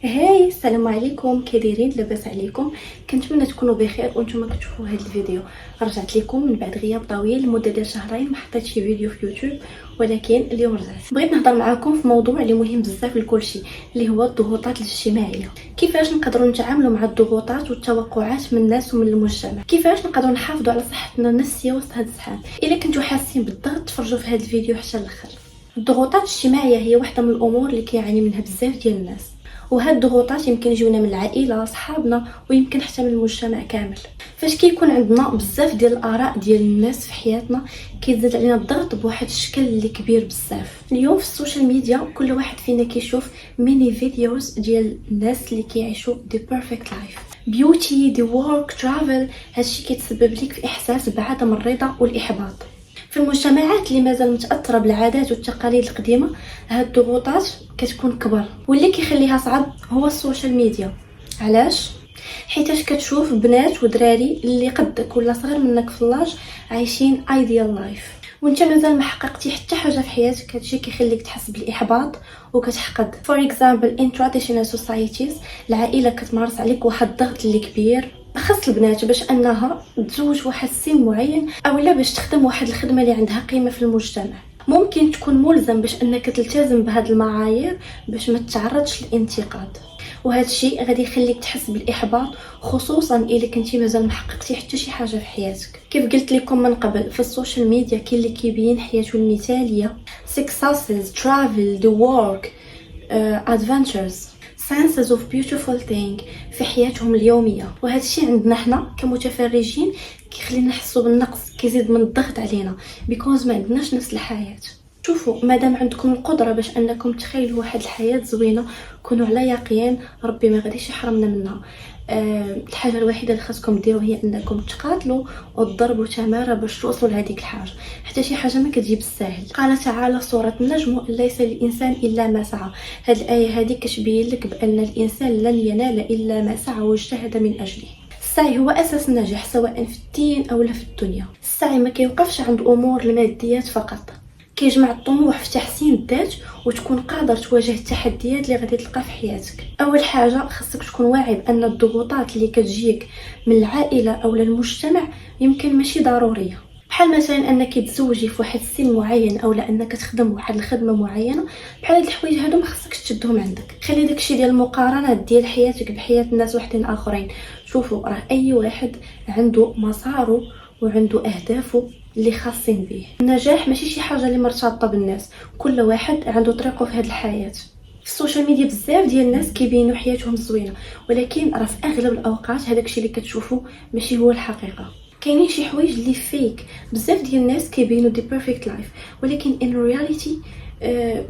هاي السلام عليكم، كديرين؟ لاباس عليكم؟ كنتمنى تكونوا بخير وانتم كتشوفوا هذا الفيديو. رجعت لكم من بعد غياب طويل لمده ديال شهرين، ما حطيتش فيديو في يوتيوب، ولكن اليوم رجعت. بغيت نهضر معكم في موضوع اللي مهم بزاف لكلشي، اللي هو الضغوطات الاجتماعيه. كيفاش نقدروا نتعاملوا مع الضغوطات والتوقعات من الناس ومن المجتمع؟ كيفاش نقدروا نحافظوا على صحتنا النفسيه وسط هذا الزحام؟ الا كنتوا حاسين بالضغط تفرجوا في هذا الفيديو حتى الاخر. الضغوطات الاجتماعيه هي واحده من الامور اللي كيعاني منها بزاف ديال الناس، وهاد الضغوطات يمكن يجيونا من العائله، صحابنا، ويمكن حتى من المجتمع كامل. فاش كيكون عندنا بزاف ديال الاراء ديال الناس في حياتنا كيزيد علينا الضغط بواحد الشكل اللي كبير بزاف. اليوم في السوشيال ميديا كل واحد فينا كيشوف ميني فيديوز ديال الناس اللي كيعيشوا دي بيرفكت لايف، بيوتي، دي وورك، ترافل. هادشي كيتسبب لك في احساس بعدم الرضا والاحباط. في المجتمعات اللي مازال متاثره بالعادات والتقاليد القديمه هاد الضغوطات كتكون كبر، واللي كيخليها صعب هو السوشيال ميديا. علاش؟ حيتاش كتشوف بنات ودراري اللي قدك ولا صغير منك في اللاج عايشين ايديال لايف، وانت مازال ما حققتي حتى حاجه في حياتك. هادشي كيخليك تحس بالاحباط وكتحقد. فور اكزامبل ان تراديشنال سوسايتيز العائله كتمارس عليك واحد الضغط اللي كبير، خاص البنات باش انها تزوج واحد السن معين او لا باش تخدم واحد الخدمه اللي عندها قيمه في المجتمع. ممكن تكون ملزم باش انك تلتزم بهاد المعايير باش ما تتعرضش للانتقاد، وهذا الشيء غادي يخليك تحس بالاحباط، خصوصا الا كنتي مازال ما حققتي حتى شي حاجه في حياتك. كيف قلت لكم من قبل، في السوشيال ميديا كاين اللي كيبين حياته المثاليه، successes, travel, the work, adventures, senses of beautiful thing في حياتهم اليوميه. وهذا الشيء عندنا حنا كمتفرجين كيخلينا نحسوا بالنقص، كيزيد من الضغط علينا because ما عندناش نفس الحياه. شوفوا، مادام عندكم القدره باش انكم تخيلوا واحد الحياه زوينه، كونوا على يقين ربي ما غاديش يحرمنا منها. الحاجه الوحيده اللي خاصكم ديروا هي انكم تقاتلوا وتضربوا تماره باش توصلوا لهذيك الحاجه، حتى شي حاجه ما كتجي بالساهل. قال تعالى سوره النجم: ليس للانسان الا ما سعى. هذه الايه هذه كتبين لك بان الانسان لن ينال الا ما سعى واجتهد من اجله. السعي هو اساس النجاح سواء في الدين او في الدنيا. السعي ما كيوقفش عند امور الماديات فقط، كيجمع الطموح في تحسين الذات وتكون قادر تواجه التحديات اللي غادي تلقى في حياتك. اول حاجه خاصك تكون واعي بان الضغوطات اللي كتجيك من العائله او المجتمع يمكن ماشي ضروريه، بحال مثلا انك تزوجي في واحد السن معين او انك تخدم واحد الخدمه معينه. بحال هاد الحوايج هادو ما خصكش تشدهم عندك. خلي داكشي ديال المقارنات ديال حياتك بحياه الناس واحدين اخرين. شوفوا، راه اي واحد عنده مساره وعنده اهدافه اللي خاصين به. النجاح ماشي شي حاجه اللي مرتبطه بالناس، كل واحد عنده طريقه في هذه الحياه. في السوشيال ميديا بزاف ديال الناس كيبينوا حياتهم زوينه، ولكن راه في اغلب الاوقات هذاك الشيء اللي كتشوفوا ماشي هو الحقيقه. كاينين شي حوايج اللي فيك. بزاف ديال الناس كيبينوا دي بيرفكت لايف، ولكن ان رياليتي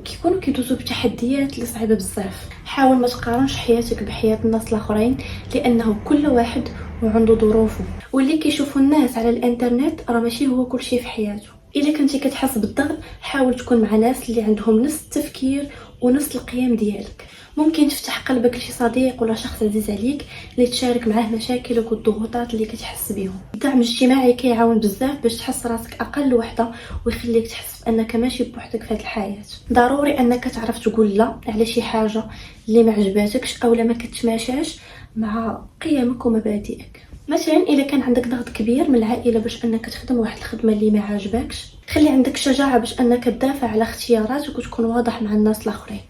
كيكونوا كيدوزوا بتحديات اللي صعيبه بزاف. حاول ما تقارنش حياتك بحياه الناس الاخرين، لانه كل واحد وعنده ظروفه، واللي كيشوفوا الناس على الانترنت راه ماشي هو كل شيء في حياته. الا كنتي كتحس بالضغط حاول تكون مع ناس اللي عندهم نفس التفكير ونفس القيم ديالك. ممكن تفتح قلبك لشي صديق ولا شخص عزيز عليك اللي تشارك معاه مشاكلك والضغوطات اللي كتحس بهم. الدعم الاجتماعي كيعاون بزاف باش تحس راسك اقل وحده ويخليك تحس بانك ماشي بوحدك في هذه الحياه. ضروري انك تعرف تقول لا على شي حاجه اللي ما عجباتكش او ما كتماشاش مع قيمك ومبادئك. مثلا الا كان عندك ضغط كبير من العائله باش انك تخدم واحد الخدمه اللي ما عاجباكش، خلي عندك شجاعه باش انك تدافع على اختياراتك وتكون واضح مع الناس الاخرين.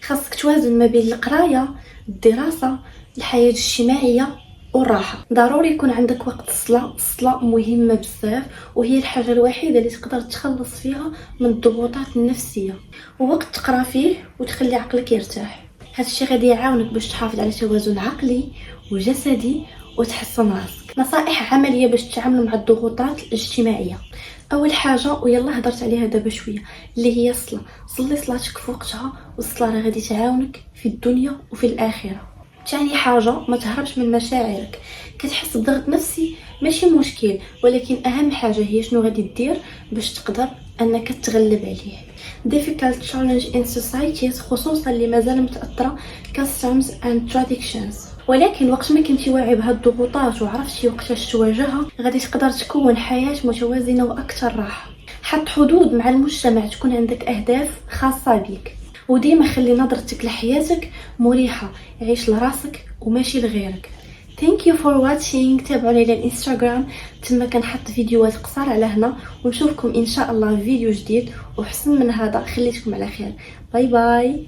خاصك توازن ما بين القرايه، الدراسه، الحياه الاجتماعيه والراحه. ضروري يكون عندك وقت الصلاه مهمه بزاف، وهي الحاجه الوحيده اللي تقدر تخلص فيها من الضغوطات النفسيه، ووقت تقرا فيه وتخلي عقلك يرتاح. هذا الشيء غادي يعاونك باش تحافظ على توازن عقلي وجسدي وتحسن راسك. نصائح عمليه باش تتعاملوا مع الضغوطات الاجتماعيه. اول حاجه ويلا هضرت عليها دابا شويه، اللي هي الصلاه. صلي صلاتك في وقتها، والصلاه راه غادي تعاونك في الدنيا وفي الاخره. ثاني حاجه ما تهربش من مشاعرك. كتحس بضغط نفسي ماشي مشكل، ولكن اهم حاجه هي شنو غادي دير باش تقدر انك تغلب عليه. difficult challenge in societies خصوصا اللي مازال متاثره customs and traditions. ولكن وقت ما كنتي واعي بهاد الضغوطات وعرفتي وقتاش تواجهها غادي تقدر تكون حياه متوازنه واكثر راحه. حط حدود مع المجتمع، تكون عندك اهداف خاصه بك. وديما خلي نظرتك لحياتك مريحه، عيش لراسك وماشي لغيرك. Thank you for watching. تابعوني على الانستغرام، تما كنحط فيديوهات قصار على هنا، ونشوفكم ان شاء الله في فيديو جديد وحسن من هذا. خليتكم على خير، باي باي.